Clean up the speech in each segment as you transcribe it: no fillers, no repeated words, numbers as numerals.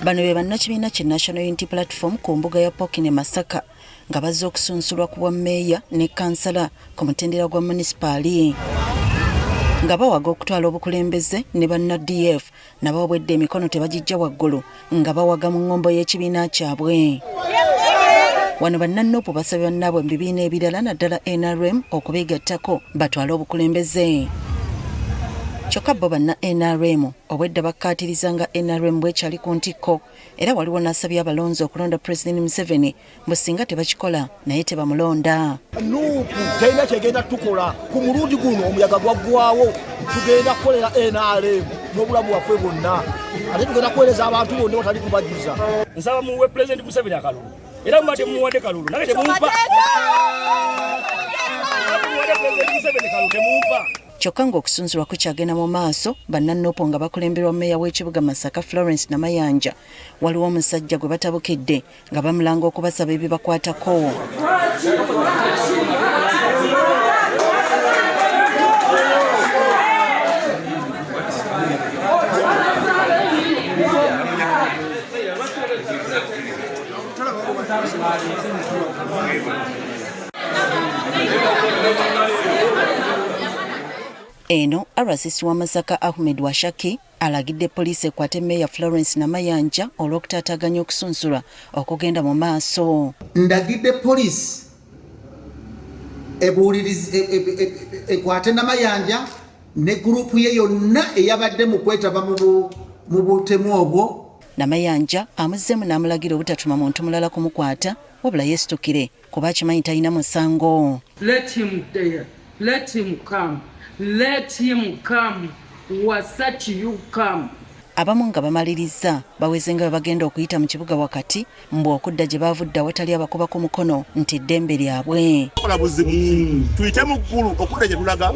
Bano be bannakibiina ki National Unity Platform ku mbuga ya Pokine Masaka nga bazze okusunsulwa ku bwa mmeeya ne kansala ku mutendera gwa munisipaali nga bawaga okutwala obukulembeze ne banna DF nabawabwedde emikono tebagijja waggulu nga bawaga mu ngombo y'ekibiina kyabwe. Wano bannannopu basabye bannaabwe mu bibiina ebirala naddala NRM okubeegattako batwale obukulembeze. Kyokka bo banna NRM obwedda bakkaatiriza nga NRM bwekyali ku ntikko era waliwo n'asabye abalonzi okulonda President Museveni mbu singa tebakikola naye tebamulonda. Nuupu teyina kyegenda tukola ku mulundi guno omuyaga gwaggwawo tugenda kukolera NRM n'obulamu waffe bwonna ate tugenda kuweereza abantu bonna otali kubajuza. Nsaba muwe President Museveni akalulu era mubadde mumuwadde kalulu naye temumpa. Kyokka ng'okusunzulwa kukyagenda mu maaso bannannopo nga bakulemberwa mmeeya w'ekibuga Masaka Florence Namayanja waliwo omusajja gwe batabukidde nga bamulanga okubasaba ebibakwatako. Eno RCC wa Masaka Ahmed Washaki alagidde poliisi ekwate mmeeya Florence Namayanja olw'okutaataaganya okusunsulwa okugenda mu maaso. Ndagidde poliisi ekwate Namayanja ne gurupu ye yonna eyabadde mu kwetaba mu butemu obwo. Namayanja amuzzeemu n'amulagira obutatuma muntu mulala kumukwata wabula yeesitukire kuba akimanyi talina musango. Let him there. Let him come. Let him come. Wasach you come. Abamu nga bamaliriza baweze nga bagenda okuyita mu kibuga wakati mbu okudda gye bavudde awatali abakuba ku mukono nti ddembe lyabwe. Tuyite mu ggulu okudda gye tulaga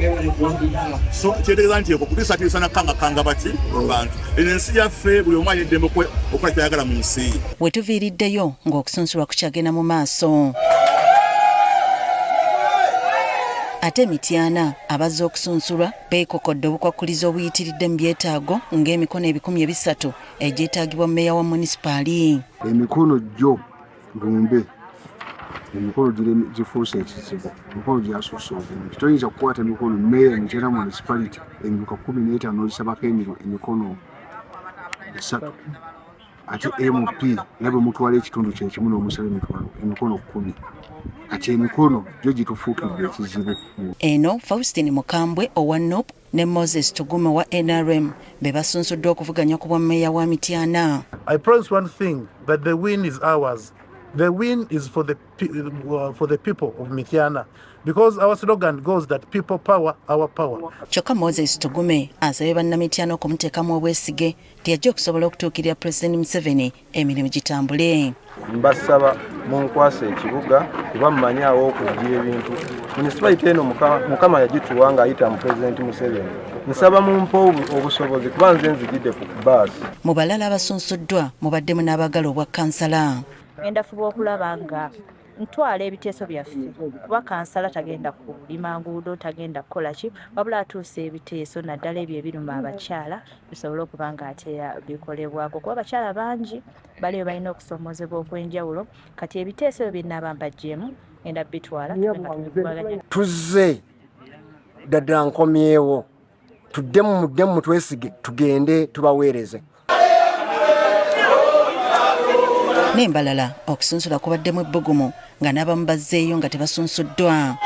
so kyetegeeza nti okutisatiisa nakangakanga bati bantu ensi yaffe buli omu ayina eddembe okukola kyayagala mu nsi. We tuviiriddeyo ng'okusunsulwa kukyagenda mu maaso. Ate Mityana abazze okusunsulwa beekokodde obukwakkulizo obuyitiridde mu byetaago ng'emikono 300 egyetaagibwa mmeeya wa munisipaali. Emikono gyo lumbe emikono gifuuse ekizibu emikono gyasuuse obulungi toyinza kukwata emikono mmeeya Mutera municipality emyuka 15 n'ogisabako emikono 3 ate MP nabwe mutwala ekitundu kyekimu n'omusala emikono 10 ati emikono gyo gitufuukidde ekizibu. Eno Faustin Mukambwe owa NOP ne Moses Tugume wa NRM be basunsuddwa okuvuganya ku bwa mmeeya wa Mityana. I promise one thing, that the win is ours. The win is for the people of Mityana, because our slogan goes that people power, our power. Kyokka Moses Tugume asabye bannamityana okumuteekamu obwesige tiyajja okusobola okutuukirira President Museveni emirimu gitambule. Mbasaba munkwasa ekibuga kuba mmanyaawo okugira ebintu. Municipality eno Mukama yagituwa ng'ayita mu President Museveni. Nsaba mumpa obusobozi kuba nze nzigidde ku bbaasi. Mu balala abasunsuddwa mubaddemu n'abaagala obwa kansala. Ngenda fuba okulaba nga ntwala ebiteeso byaffe kuba kansala tagenda kulima nguudo tagenda kukola ki wabula atuusa ebiteeso naddala ebyo ebiruma abakyala bisobole okuba nga ate bikolebwako kuba abakyala bangi baliyo balina okusoomozebwa okw'enjawulo kati ebiteeso ebyo binaaba mbaggyemu ngenda bitwala. Tuzze ddala nkomyewo tuddemu twesige tugende tubaweereze. N'embalala okusunsula kubaddemu ebbugumu nga n'abamu bazzeeyo nga tebasunsuddwa.